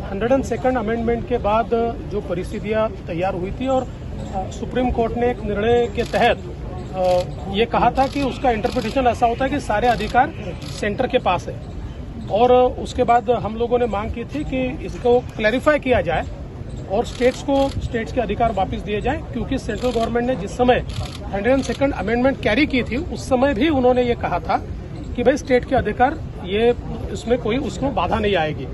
102nd amendment के बाद जो परिस्थितियां तैयार हुई थी और सुप्रीम कोर्ट ने एक निर्णय के तहत ये कहा था कि उसका इंटरप्रिटेशन ऐसा होता है कि सारे अधिकार सेंटर के पास है और उसके बाद हम लोगों ने मांग की थी कि इसको क्लैरिफाई किया जाए और स्टेट्स के अधिकार वापस दिए जाए, क्योंकि सेंट्रल गवर्नमेंट ने जिस समय 102nd अमेंडमेंट कैरी की थी उस समय भी उन्होंने ये कहा था कि भाई स्टेट के अधिकार ये इसमें कोई उसको बाधा नहीं आएगी।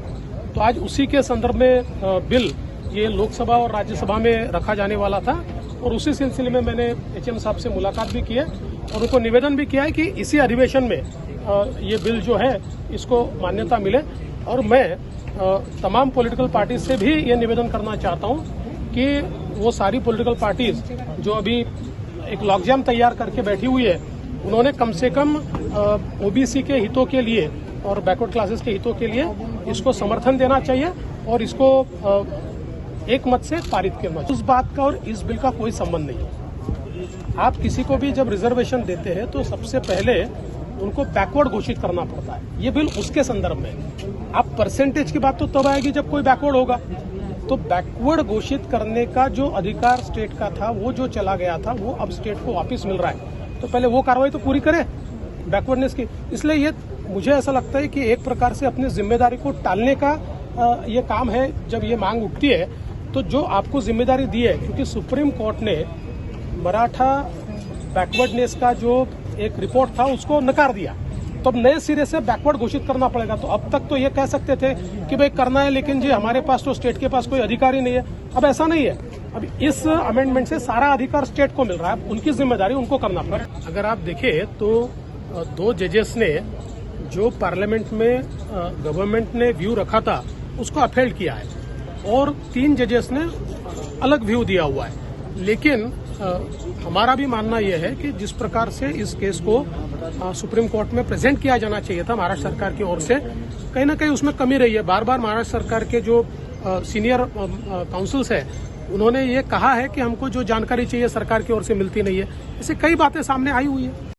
तो आज उसी के संदर्भ में बिल ये लोकसभा और राज्यसभा में रखा जाने वाला था और उसी सिलसिले में मैंने एचएम साहब से मुलाकात भी की है और उनको निवेदन भी किया है कि इसी अधिवेशन में ये बिल जो है इसको मान्यता मिले। और मैं तमाम पॉलिटिकल पार्टीज से भी ये निवेदन करना चाहता हूं कि वो सारी पॉलिटिकल पार्टीज जो अभी एक लॉकजाम तैयार करके बैठी हुई है, उन्होंने कम से कम ओबीसी के हितों के लिए और बैकवर्ड क्लासेस के हितों के लिए इसको समर्थन देना चाहिए और इसको एक मत से पारित करना चाहिए। उस बात का और इस बिल का कोई संबंध नहीं है। आप किसी को भी जब रिजर्वेशन देते हैं तो सबसे पहले उनको बैकवर्ड घोषित करना पड़ता है। ये बिल उसके संदर्भ में। आप परसेंटेज की बात तो तब आएगी जब कोई बैकवर्ड होगा। तो बैकवर्ड घोषित करने का जो अधिकार स्टेट का था, वो जो चला गया था, वो अब स्टेट को वापस मिल रहा है। तो पहले वो कार्रवाई तो पूरी करे बैकवर्डनेस की। इसलिए ये मुझे ऐसा लगता है कि एक प्रकार से अपनी जिम्मेदारी को टालने का ये काम है। जब ये मांग उठती है तो जो आपको जिम्मेदारी दी है, क्योंकि सुप्रीम कोर्ट ने मराठा बैकवर्डनेस का जो एक रिपोर्ट था उसको नकार दिया, तो अब नए सिरे से बैकवर्ड घोषित करना पड़ेगा। तो अब तक तो ये कह सकते थे कि भाई करना है, लेकिन जी हमारे पास तो स्टेट के पास कोई अधिकार ही नहीं है। अब ऐसा नहीं है। अब इस अमेंडमेंट से सारा अधिकार स्टेट को मिल रहा है, उनकी जिम्मेदारी उनको करना पड़ेगा। अगर आप देखें तो 2 जजेस ने जो पार्लियामेंट में गवर्नमेंट ने व्यू रखा था उसको अपहेल्ड किया है और 3 जजेस ने अलग व्यू दिया हुआ है। लेकिन हमारा भी मानना यह है कि जिस प्रकार से इस केस को सुप्रीम कोर्ट में प्रेजेंट किया जाना चाहिए था महाराष्ट्र सरकार की ओर से, कहीं ना कहीं उसमें कमी रही है। बार बार महाराष्ट्र सरकार के जो सीनियर काउंसिल्स है, उन्होंने ये कहा है कि हमको जो जानकारी चाहिए सरकार की ओर से मिलती नहीं है। ऐसे कई बातें सामने आई हुई है।